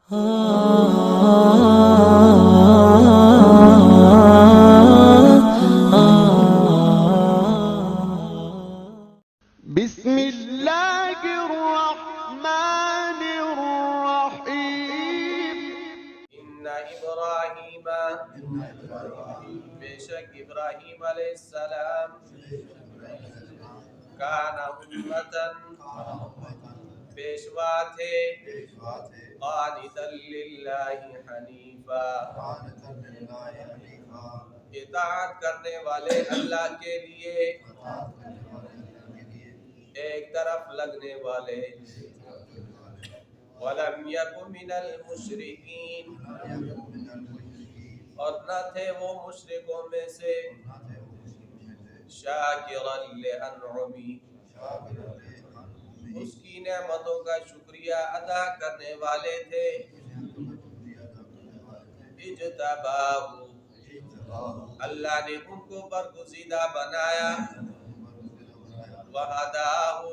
بسم اللہ الرحمن الرحیم ان ابراہیم بے شک ابراہیم علیہ السلام کان امتن پیشوا تھے قانتا للہ حنیفا اطاعت کرنے والے اللہ کے لیے ایک طرف لگنے والے وَلَمْ يَكُ مِنَ الْمُشْرِكِينَ اور نہ تھے وہ مشرکوں میں سے شَاكِرًا لِأَنْعُمِهِ اس کی نعمتوں کا شکریہ ادا کرنے والے تھے اجتباہ اللہ نے ان کو برگزیدہ بنایا وَهَدَاهُ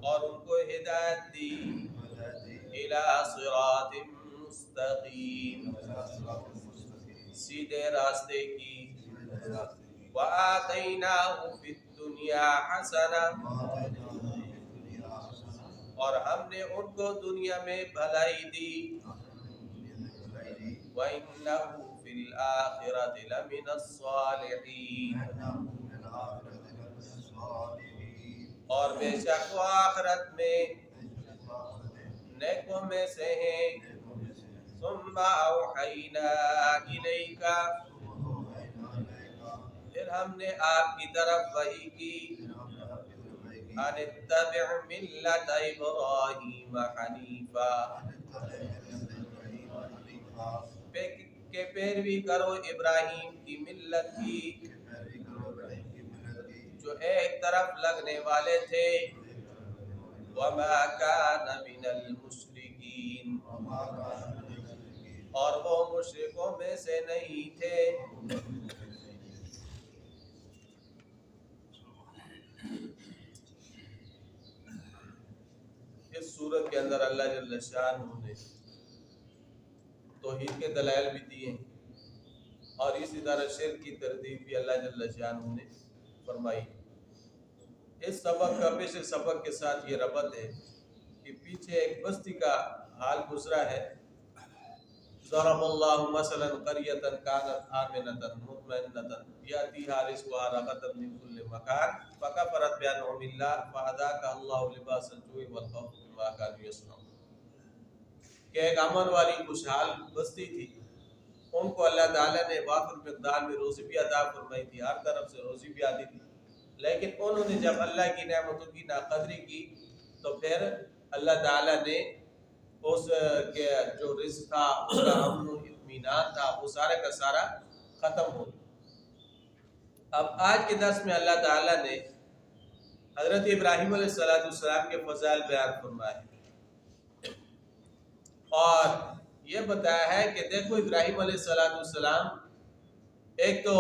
اور ان کو ہدایت دی الى صراط مستقیم سیدھے راستے کی وآتیناہ فی الدنیا حسنہ اور ہم نے ان کو دنیا میں بھلائی دی وَإِنَّهُ فِي الْآخِرَةِ لَمِنَ الصَّالِحِينَ اور بے شک وہ آخرت میں نیکوں میں سے ہیں ثم اوحینا الیک پھر ہم نے آپ کی طرف وحی کی ان اتبع ملت ابراہیم حنیفا کہ پیروی کرو ابراہیم کی ملت کی جو ایک طرف لگنے والے تھے وما كان من المشرکین اور وہ مشرکوں میں سے نہیں تھے اس سورت کے اندر اللہ جل شانہ نے توحید کے دلائل بھی دیے اور اسی طرح شرک کی تردید بھی اللہ جل شانہ نے فرمائی اس سبق کا پیچھے سبق کے ساتھ یہ ربط ہے کہ پیچھے ایک بستی کا حال گزرا ہے ضرب اللہ مثلا قریۃ کانت آمنۃ مطمئنۃ یاتیھا رزقها رغدۃ من کل مکان فکفرت بانعم اللہ فاذاقها اللہ لباس الجوع والخوف بما كانوا یصنعون کہ ایک امن والی خوشحال بستی تھی ان کو اللہ تعالیٰ نے وافر مقدار میں روزی بھی عطا فرمائی تھی ہر طرف سے روزی بھی آتی تھی لیکن انہوں نے جب اللہ کی نعمتوں کی ناقدری کی تو پھر اللہ تعالیٰ نے اس کے جو رزق تھا اس کا امن و اطمینان تھا وہ سارا کا سارا ختم ہو گیا۔ اب آج کے درس میں اللہ تعالیٰ نے حضرت ابراہیم علیہ السلام کے فضائل بیان فرمائے اور یہ بتایا ہے کہ دیکھو ابراہیم علیہ السلام ایک تو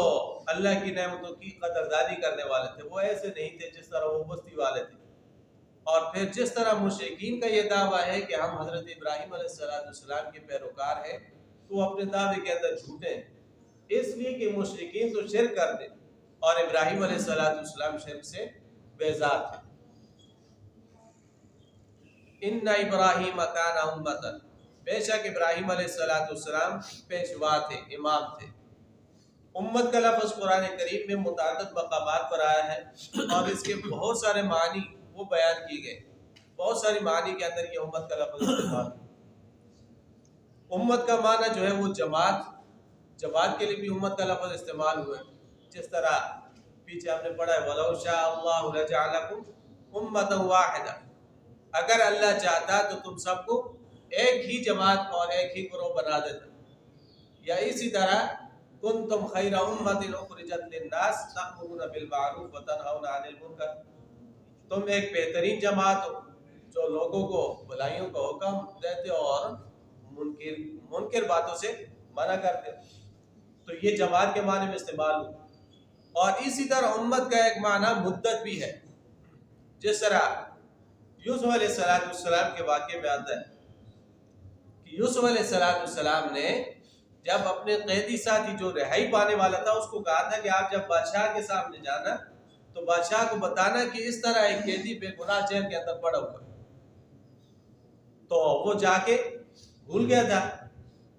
اللہ کی نعمتوں کی قدردانی کرنے والے تھے وہ ایسے نہیں تھے جس طرح وہ بستی والے تھے اور پھر جس طرح مشرکین کا یہ دعویٰ ہے کہ ہم حضرت ابراہیم علیہ السلام کے پیروکار ہیں تو اپنے دعوے کے اندر جھوٹے ہیں اس لیے کہ مشرکین تو شرک کر دیں اور ابراہیم علیہ السلام شرک سے بیزار تھے ان ابراہیم کان امۃ بے شک ابراہیم علیہ السلام پیشوا تھے امام تھے امت کا لفظ قرآن کریم میں متعدد مقامات پر آیا ہے اور اس کے بہت سارے معنی وہ بیان کیے گئے بہت ساری معنی کے اندر یہ امت کا لفظ استعمال امت کا معنی جو ہے وہ جماعت کے لیے بھی امت کا لفظ استعمال ہوا ہے جس طرح پیچھے ہم نے پڑھا ہے وَلَوْ شَاءَ اللَّهُ لَجَعَلَكُمْ أُمَّةً وَاحِدَةً اگر اللہ چاہتا تو تم سب کو ایک ہی جماعت اور ایک ہی گروہ بنا دیتا یا اسی طرح کنتم خیر امت اخرجت للناس تأمرون بالمعروف وتنہون عن المنکر تم ایک بہترین جماعت ہو جو لوگوں کو بھلائیوں کا حکم دیتے اور منکر باتوں سے منع کرتے تو یہ جماعت کے معنی میں استعمال ہو اور اسی طرح امت کا ایک معنی مدت بھی ہے جس طرح یوسف علیہ السلام کے واقعے میں آتا ہے کہ یوسف علیہ السلام نے جب اپنے قیدی ساتھی جو رہائی پانے والا تھا اس کو کہا تھا کہ آپ جب بادشاہ کے سامنے جانا تو بادشاہ کو بتانا کہ اس طرح ایک قیدی بے گناہ جیل کے اندر پڑا ہوا، تو وہ جا کے بھول گیا تھا۔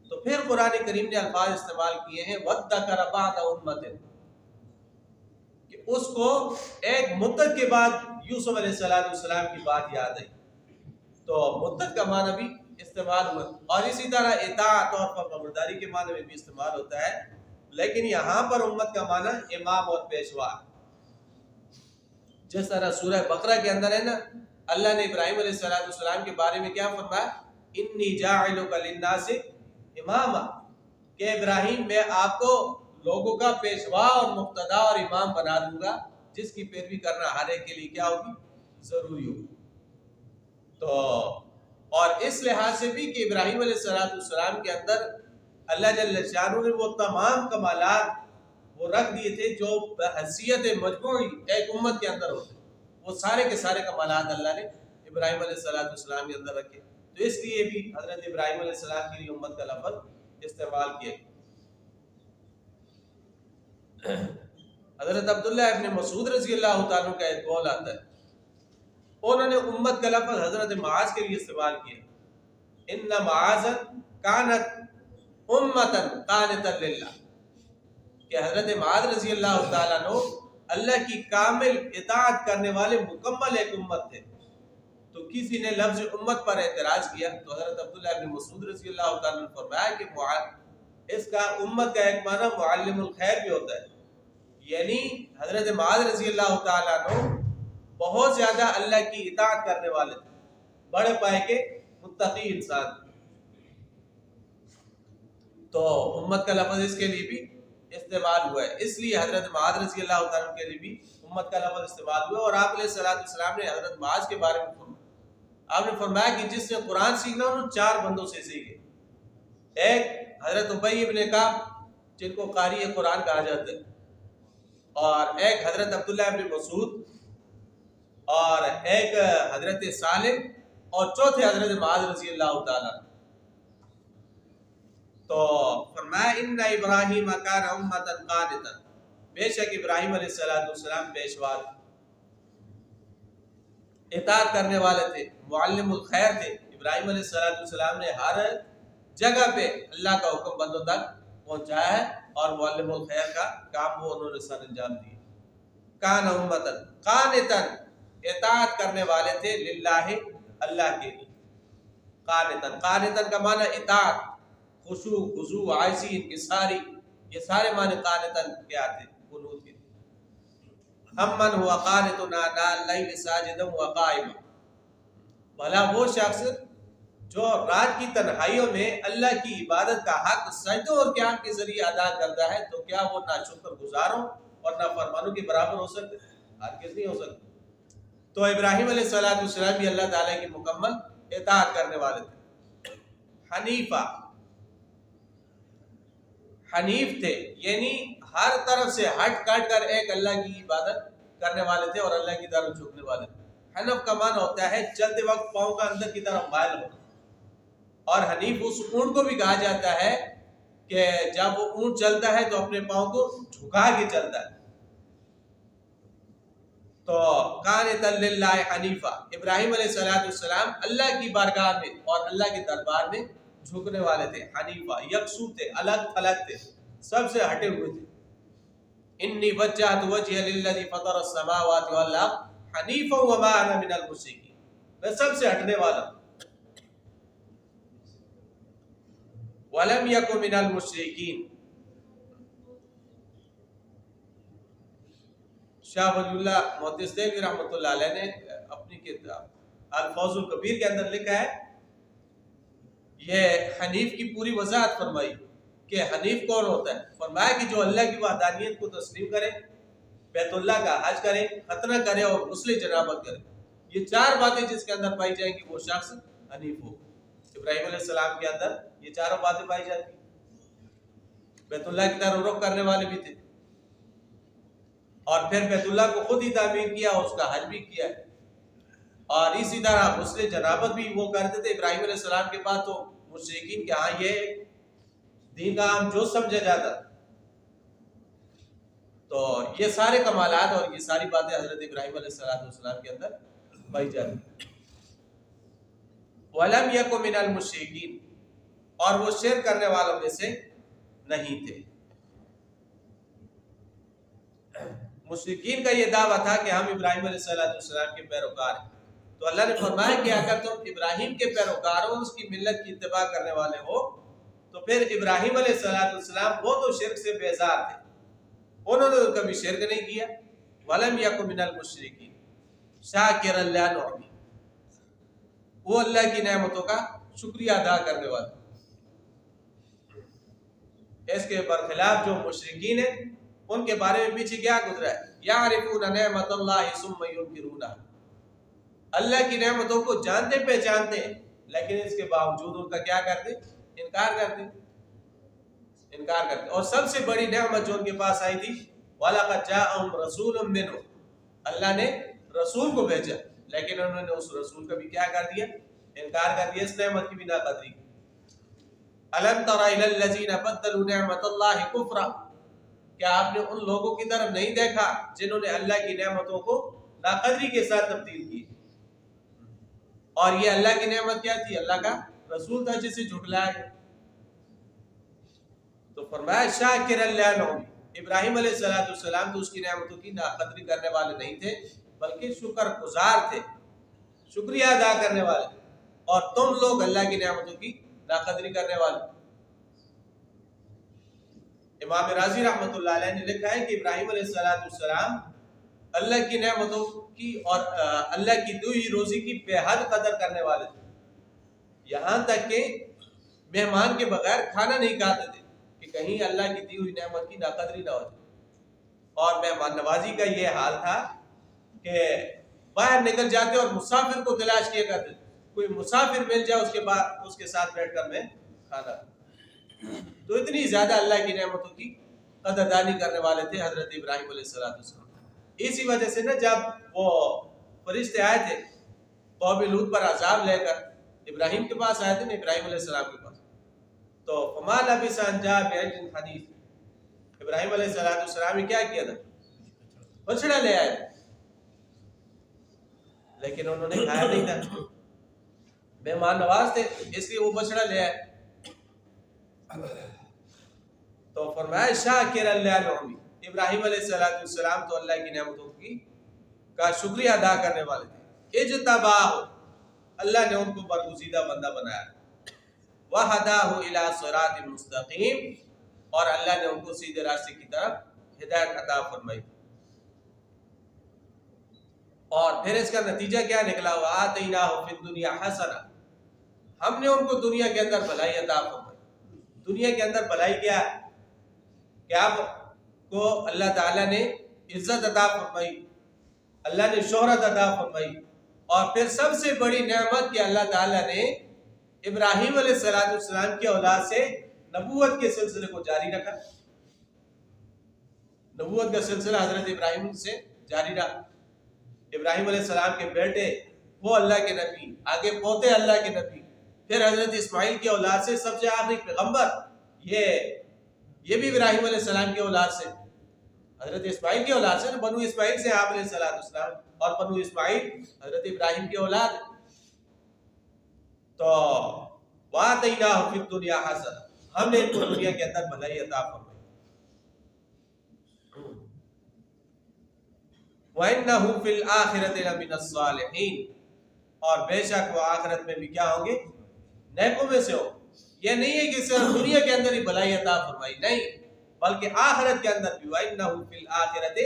تو پھر قرآن کریم نے الفاظ استعمال کیے ہیں وَذَّكَرَ بَعْدَ أُمَّةٍ، کہ اس کو ایک مدت کے بعد یوسف علیہ السلام کی بات یاد آئی، تو مدت کا معنی بھی استعمال ہوا، اور اسی طرح اطاعت اور فرمانبرداری کے معنی میں بھی استعمال ہوتا ہے، لیکن یہاں پر امت کا معنی امام اور پیشوا۔ جس طرح سورہ بقرہ کے اندر ہے نا، اللہ نے ابراہیم علیہ السلام کے بارے میں کیا فرمایا، انی جاعلک للناس اماما، کہ ابراہیم میں آپ کو لوگوں کا پیشوا اور مقتدا اور امام بنا دوں گا، جس کی پیروی کرنا ہر ایک کے لیے کیا ہوگی، ضروری ہوگی۔ تو اور اس لحاظ سے بھی کہ ابراہیم علیہ السلام کے اندر اللہ جل شانہ نے وہ تمام کمالات وہ رکھ دیے تھے جو بحیثیت مجموعی ایک امت کے اندر ہوتے، وہ سارے کے سارے کمالات اللہ نے ابراہیم علیہ السلام کے اندر رکھے، تو اس لیے بھی حضرت ابراہیم علیہ السلام کے لیے امت کا لفظ استعمال کیا۔ حضرت عبداللہ ابن مسعود رضی اللہ تعالیٰ کا ایک قول آتا ہے، انہوں نے امت کا لفظ حضرت معاذ کے لیے استعمال کیا، ان معاذ کانت امتا قانتا للہ، کہ حضرت معاذ رضی اللہ تعالیٰ عنہ اللہ کی کامل اطاعت کرنے والے مکمل ایک امت تھے۔ تو کسی نے لفظ امت پر اعتراض کیا تو حضرت عبداللہ ابن مسعود رضی اللہ تعالیٰ نے فرمایا کہ اس کا امت کا ایک معنی معلم الخیر بھی ہوتا ہے، یعنی حضرت معاذ رضی اللہ تعالیٰ عنہ بہت زیادہ اللہ کی اطاعت کرنے والے تھے، بڑے پائے کے متقی انسان، تو امت کا لفظ اس کے لیے بھی استعمال ہوا ہے، اس لیے حضرت معاذ رضی اللہ تعالیٰ کے لیے بھی امت کا لفظ استعمال ہوا۔ اور آپ علیہ السلام نے حضرت معاذ کے بارے میں فرمایا، آپ نے فرمایا کہ جس نے قرآن سیکھنا انہوں نے 4 بندوں سے سیکھے، ایک حضرت ابی ابن کعب جن کو قاری قرآن کہا جاتا ہے، اور ایک حضرت عبداللہ ابن مسعود، اور ایک حضرت سالم، اور چوتھے حضرت معاذ رضی اللہ تعالیٰ۔ تو فرمایا ان ابراہیم کان امتا قانتا، بے شک ابراہیم علیہ السلام پیشوا تھے، اطاعت کرنے والے تھے، معلم الخیر تھے۔ ابراہیم علیہ السلام نے ہر جگہ پہ اللہ کا حکم بندوں تک پہنچایا ہے، اور معلم الخیر کا کام وہ انہوں نے سر انجام دیا۔ کان امتا قانتا، اطاعت کرنے والے تھے، للہ، اللہ کے لیے۔ قانتا، قانتا کا معنی اطاعت، خشوع، خضوع، عاجزی، انکساری، یہ سارے معنی قانتا کے آتے ہیں قنوت کے۔ امن ہوا قانت آناء اللیل ساجدا وقائما، بھلا وہ شخص جو رات کی تنہائیوں میں اللہ کی عبادت کا حق سجدوں اور قیام کے ذریعے ادا کرتا ہے، تو کیا وہ نہ شکر گزاروں اور نہ فرمانوں کے برابر ہو سکتے؟ ہرگز نہیں ہو سکتے۔ تو ابراہیم علیہ السلام بھی اللہ تعالیٰ کی مکمل اطاعت کرنے والے تھے۔ حنیفہ، حنیف تھے، یعنی ہر طرف سے ہٹ کٹ کر ایک اللہ کی عبادت کرنے والے تھے اور اللہ کی طرف جھکنے والے تھے۔ حنف کا معنی ہوتا ہے چلتے وقت پاؤں کا اندر کی طرف مائل ہونا، اور حنیف اس اونٹ کو بھی کہا جاتا ہے کہ جب وہ اونٹ چلتا ہے تو اپنے پاؤں کو جھکا کے چلتا ہے۔ تو قانتا للہ حنیفہ، ابراہیم علیہ السلام اللہ کی بارگاہ میں اور اللہ کے دربار میں جھکنے والے تھے، حنیفہ، یکسو تھے، الگ تھلگ تھے، سب سے ہٹے ہوئے تھے۔ انی وجہت وجہی للذی فطر السماوات والارض حنیفا وما انا من المشرکین، میں سب سے ہٹنے والا ہوں۔ ولم یک من المشرکین، شاہ ولی اللہ محدث دہلوی رحمۃ اللہ علیہ نے اپنی کتاب الفوز الکبیر کے اندر لکھا ہے، یہ حنیف کی پوری وضاحت فرمائی کہ حنیف کون ہوتا ہے۔ فرمایا کہ جو اللہ کی وحدانیت کو تسلیم کرے، بیت اللہ کا حج کرے، ختنہ کرے اور غسل جنابت کرے، یہ 4 باتیں جس کے اندر پائی جائیں گی وہ شخص حنیف ہو۔ ابراہیم علیہ السلام کے اندر یہ 4 باتیں پائی جاتی ہیں، بیت اللہ کی طرف رخ کرنے والے بھی تھے، اور پھر بیت اللہ کو خود ہی تعمیر کیا، اس کا حج بھی کیا، اور اسی طرح غسل جنابت بھی وہ کرتے تھے۔ ابراہیم علیہ السلام کے بعد تو مشرکین کے ہاں یہ دین کا عام جو سمجھا جاتا. تو یہ سارے کمالات اور یہ ساری باتیں حضرت ابراہیم علیہ السلام کے اندر پائی جاتی. وَلَمْ يَكُ مِنَ الْمُشْرِكِينَ اور وہ شرک کرنے والوں میں سے نہیں تھے. مشرکین کا یہ دعویٰ تھا کہ ہم ابراہیم علیہ السلام کے پیروکار ہیں. تو اللہ نے فرمایا کہ اگر تم ابراہیم کے پیروکار ہو, اس کی ملت کی اتباع کرنے والے ہو, تو پھر ابراہیم علیہ السلام وہ تو شرک سے بیزار تھے, انہوں نے کبھی شرک نہیں کیا. وَلَمْ يَكُ مِنَ الْمُشْرِكِينَ شَاكِرًا لِأَنْعُمِهِ وہ اللہ کی نعمتوں کا شکریہ ادا کرنے والا. اس کے برخلاف جو مشرکین ہیں ان کے بارے میں پیچھے کیا گزرا ہے, یعرفون نعمت اللہ ثم ینکرونہا, اللہ کی نعمتوں کو جانتے پہچانتے ہیں لیکن اس کے باوجود ان کا کیا کرتے, انکار کرتے. اور سب سے بڑی نعمت جو ان کے پاس آئی تھی, وَلَقَدْ جَاءَهُمْ رَسُولٌ مِّنْهُمْ, اللہ نے رسول کو بھیجا لیکن انہوں نے اس رسول کا بھی کیا کر دیا, انکار کر دیا, اس نعمت کی بھی ناقدری. أَلَمْ تَرَ إِلَى الَّذِينَ بَدَّلُوا نِعْمَةَ اللَّهِ كُفْرًا, کیا آپ نے ان لوگوں کی طرف نہیں دیکھا جنہوں نے اللہ کی نعمتوں کو ناقدری کے ساتھ تبدیل کی. اور یہ اللہ کی نعمت کیا تھی, اللہ کا رسول تھا جسے جھٹلایا گیا. تو فرمایا شاکرا لانعمہ, ابراہیم علیہ السلام تو اس کی نعمتوں کی ناقدری کرنے والے نہیں تھے بلکہ شکر گزار تھے, شکریہ ادا کرنے والے. اور تم لوگ اللہ کی نعمتوں کی ناقدری کرنے والے. امام راضی رحمۃ اللہ علیہ نے لکھا ہے کہ ابراہیم علیہ السلام اللہ کی نعمتوں کی اور اللہ کی دی ہوئی روزی کی بے حد قدر کرنے والے تھے, یہاں تک کہ مہمان کے بغیر کھانا نہیں کھاتے تھے کہ کہیں اللہ کی دی ہوئی نعمت کی ناقدری نہ ہو جائے. اور مہمان نوازی کا یہ حال تھا کہ باہر نکل جاتے اور مسافر کو تلاش کیا کرتے, کوئی مسافر مل جائے اس کے بعد اس کے ساتھ بیٹھ کر میں کھانا. تو اتنی زیادہ اللہ کی نعمتوں کی قدردانی کرنے والے تھے حضرت ابراہیم علیہ السلام. اسی وجہ سے نا جب وہ فرشتے آئے تھے قوم لوط پر عذاب لے کر ابراہیم کے پاس آئے تھے نا, ابراہیم علیہ السلام کے پاس, تو فما لبث ان جاء بعجل حنیذ, ابراہیم علیہ السلام نے کیا کیا تھا, بچڑا لے آئے تھے لیکن انہوں نے کھایا نہیں تھا, مہمان نواز تھے اس لیے وہ بچڑا لے آئے. تو فرمایا شاکرا لانعمہ, ابراہیم علیہ السلام تو اللہ کی نعمتوں کی کا شکریہ ادا کرنے والے تھے. اجتباہ, اللہ نے ان کو برگزیدہ بندہ بنایا. وہداہ الی صراط مستقیم, اور اللہ نے ان کو سیدھے راستے کی طرف ہدایت عطا فرمائی. اور پھر اس کا نتیجہ کیا نکلا, وآتیناہ فی الدنیا حسنہ, ہم نے ان کو دنیا کے اندر بھلائی عطا فرمائی. دنیا کے اندر بھلائی کیا ہے کہ آپ کو اللہ تعالیٰ نے عزت عطا فرمائی, اللہ نے شہرت عطا فرمائی, اور پھر سب سے بڑی نعمت کہ اللہ تعالیٰ نے ابراہیم علیہ السلام کی اولاد سے نبوت کے سلسلے کو جاری رکھا. نبوت کا سلسلہ حضرت ابراہیم سے جاری رہا. ابراہیم علیہ السلام کے بیٹے وہ اللہ کے نبی, آگے پوتے اللہ کے نبی, پھر حضرت اسماعیل کی اولاد سے سب سے آخری پیغمبر یہ بھی ابراہیم علیہ السلام کی اولاد سے, حضرت اسماعیل کی اولاد سے, بنو اسماعیل سے آپ علیہ السلام, اور بنو اسماعیل حضرت ابراہیم کی اولاد. تو وآتیناہ فی الدنیا حسنہ, ہم نے ان کو دنیا کے اندر بھلائی عطا فرمائی. وَإِنَّهُ فِي الْآخِرَةِ لَمِنَ الصَّالِحِينَ, اور بے شک وہ آخرت میں بھی کیا ہوں گے, نیکوں میں سے ہو. یہ نہیں ہے کہ صرف دنیا کے اندر ہی بھلائی عطا فرمائی, نہیں, بلکہ آخرت کے اندر بھی. وَإِنَّهُ فِي الْآخِرَةِ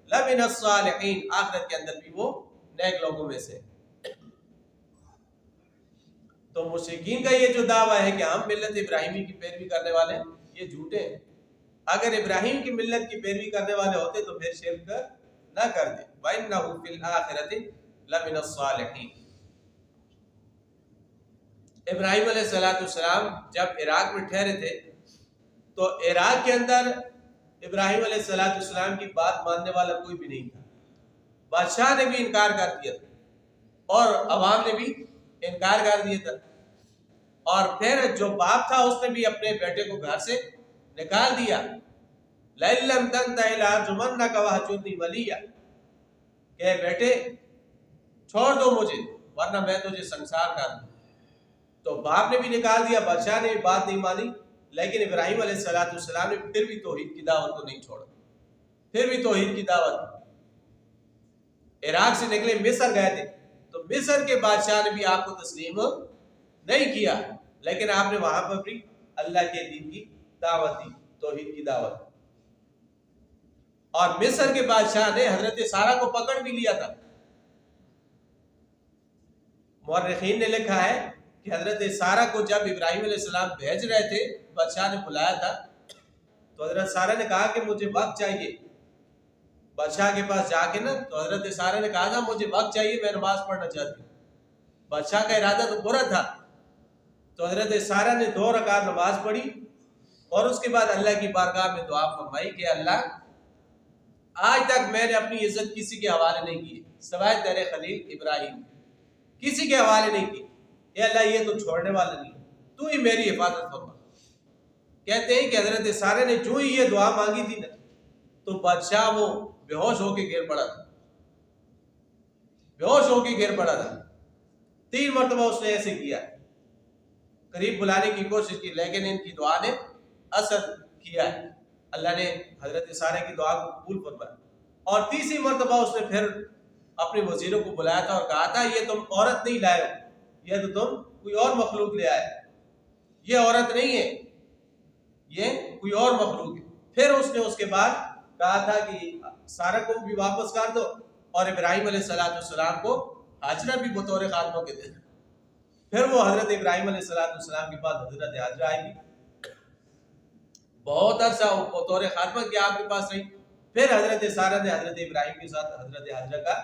لَمِنَ الصَّالِحِينَ, آخرت کے اندر بھی وہ نیک لوگوں میں سے. تو مشرکین کا یہ جو دعویٰ ہے کہ ہم ملت ابراہیمی کی پیروی کرنے والے ہیں, یہ جھوٹے ہیں. اگر ابراہیم کی ملت کی پیروی کرنے والے ہوتے تو پھر شرک نہ کر دے. وَإِنَّهُ فِي الْآخِرَةِ لَمِنَ الصَّالِحِينَ. ابراہیم علیہ السلام جب عراق میں ٹھہرے تھے تو عراق کے اندر ابراہیم علیہ السلام کی بات ماننے والا کوئی بھی نہیں تھا. بادشاہ نے بھی انکار کر دیا تھا اور عوام نے بھی انکار کر دیا تھا. اور پھر جو باپ تھا اس نے بھی اپنے بیٹے کو گھر سے نکال دیا. لَئِن لَّمْ تَنْتَهِ لَأَرْجُمَنَّكَ وَاهْجُرْنِي مَلِيًّا کہ بیٹے چھوڑ دو مجھے ورنہ میں تجھے سنسار کر دوں. تو باپ نے بھی نکال دیا, بادشاہ نے بھی بات نہیں مانی, لیکن ابراہیم علیہ السلام نے پھر بھی توحید کی دعوت کو نہیں چھوڑا, پھر بھی توحید کی دعوت. عراق سے نکلے مصر گئے تھے تو مصر کے بادشاہ نے بھی آپ کو تسلیم نہیں کیا, لیکن آپ نے وہاں پر بھی اللہ کے دین کی دعوت دی, توحید کی دعوت. اور مصر کے بادشاہ نے حضرت سارہ کو پکڑ بھی لیا تھا. مورخین نے لکھا ہے کہ حضرت سارہ کو جب ابراہیم علیہ السلام بھیج رہے تھے, بادشاہ نے بلایا تھا, تو حضرت سارہ نے کہا کہ مجھے وقت چاہیے. بادشاہ کے پاس جا کے نا تو حضرت سارہ نے کہا تھا مجھے وقت چاہیے, میں نماز پڑھنا چاہتی ہوں. بادشاہ کا ارادہ تو برا تھا, تو حضرت سارہ نے 2 رکعت نماز پڑھی اور اس کے بعد اللہ کی بارگاہ میں دعا فرمائی کہ اللہ آج تک میں نے اپنی عزت کسی کے حوالے نہیں کی سوائے تیرے خلیل ابراہیم, کسی کے حوالے نہیں کی. اے اللہ یہ تو چھوڑنے والا نہیں, تو ہی میری حفاظت فرما. کہتے ہیں کہ حضرت سارہ نے جو ہی یہ دعا مانگی تھی نا تو بادشاہ وہ بے ہوش ہو کے گر پڑا تھا, بے ہوش ہو کے گر پڑا تھا. 3 مرتبہ اس نے ایسے کیا, قریب بلانے کی کوشش کی, لیکن ان کی دعا نے اثر کیا ہے. اللہ نے حضرت سارہ کی دعا کو قبول فرمایا. اور 3ری مرتبہ اس نے پھر اپنے وزیروں کو بلایا تھا اور کہا تھا یہ تم عورت نہیں لائے ہو, یہ تو تم کوئی اور مخلوق لے آئے, یہ عورت نہیں ہے, یہ کوئی اور مخلوق ہے. پھر اس نے اس کے بعد کہا تھا کہ سارہ کو بھی واپس کر دو اور ابراہیم علیہ السلام کو ہاجرہ بھی بطور خاتمہ کے دے. پھر وہ حضرت ابراہیم علیہ السلام کے بعد حضرت ہاجرہ آئی گی, بہت عرصہ بطور خاتمہ کی آپ کے پاس رہی. پھر حضرت سارہ نے حضرت ابراہیم کے ساتھ حضرت ہاجرہ کا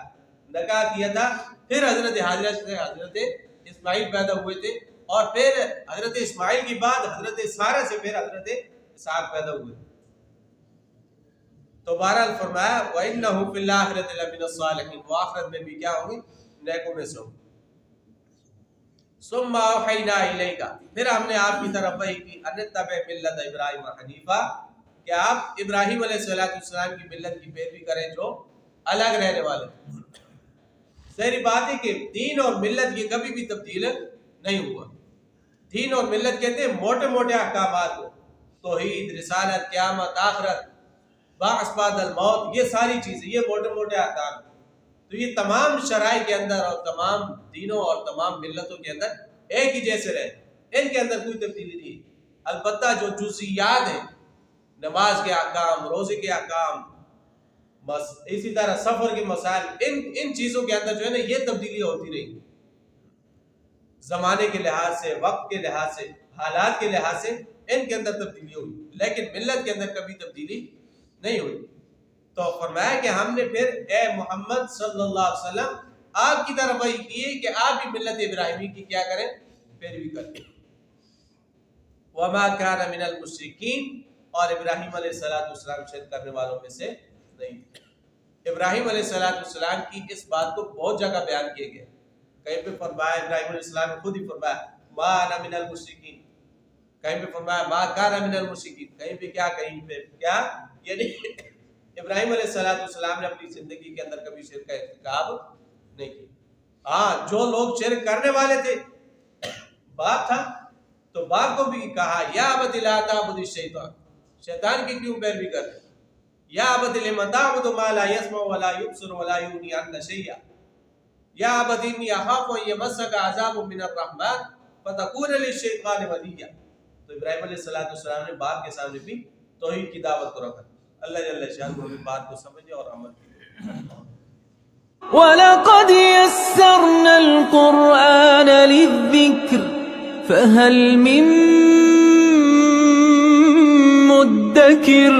نکاح کیا تھا. پھر حضرت ہاجرہ سے حضرت اسماعیل پیدا ہوئے تھے, اور پھر حضرت اسماعیل کے بعد حضرت سارہ سے پھر حضرت اسحاق پیدا ہوئے. تو بہرحال فرمایا وَإِنَّهُ فِي الْآخِرَةِ لَمِنَ الصَّالِحِينَ, وہ آخرت میں بھی کیا ہوں گے, نیکوں میں سے ہوں. ثُمَّ أَوْحَيْنَا إِلَيْكَ, پھر ہم نے آپ کی طرف وحی کی أَنِ اتَّبِعْ مِلَّةَ إِبْرَاهِيمَ حَنِيفًا, کہ آپ ابراہیم علیہ السلام کی ملت کی پیروی کریں جو الگ رہنے والے. ظاہری بات ہے کہ دین اور ملت یہ کبھی بھی تبدیل نہیں ہوا. دین اور ملت کہتے ہیں موٹے موٹے احکامات کو, توحید, رسالت, قیامت, آخرت, بعث بعد الموت, یہ ساری چیزیں یہ موٹے موٹے احکام. تو یہ تمام شرائع کے اندر اور تمام دینوں اور تمام ملتوں کے اندر ایک ہی جیسے رہے, ان کے اندر کوئی تبدیلی نہیں. البتہ جو جزئیات ہیں, نماز کے احکام, روزے کے احکام, بس اسی طرح سفر کے مسائل, ان چیزوں کے اندر جو ہے نا یہ تبدیلی ہوتی رہی. زمانے کے لحاظ سے, وقت کے لحاظ سے, حالات کے لحاظ سے ان کے اندر تبدیلی ہوئی, لیکن ملت کے اندر کبھی تبدیلی نہیں ہوئی. تو فرمایا کہ ہم نے پھر اے محمد صلی اللہ علیہ وسلم آپ کی طرف وحی کی ہے کہ آپ بھی ملت ابراہیمی کی کیا کریں, پیروی کریں. وَمَا كَانَ مِنَ الْمُشْرِكِينَ, اور ابراہیم علیہ السلام شرک کرنے والوں میں سے نہیں. ابراہیم علیہ السلام کی اس بات کو بہت جگہ بیان کیا گیا. کہیں پہ فرمایا, ابراہیم علیہ السلام نے خود ہی فرمایا ما انا من المشرکین, کہیں پہ فرمایا ما کان من المشرکین, کہیں پہ کیا, کہیں پہ کیا. یعنی ابراہیم علیہ السلام نے اپنی زندگی کے اندر کبھی شرک کا ارتکاب نہیں کیا. ہاں جو لوگ شرک کرنے والے تھے, باپ تھا تو باپ کو بھی کہا یا ابت لا تعبد الشیطان, شیطان کی کیوں پیروی کرتے, یا ابت لم تعبد ما لا يسمع ولا يبصر ولا يغني عنك شيئا, یا ابت انی اخاف ان یمسک عذاب من الرحمن فتکون للشیطان ولیا. تو ابراہیم علیہ السلام نے باپ کے سامنے بھی توحید کی دعوت کو رکھا. اللہ جل شانہ وہ بات کو سمجھے اور عمل کرے. وَلَقَدْ يَسَّرْنَا الْقُرْآنَ لِلذِّكْرِ فَهَلْ مِن مُّدَّكِرٍ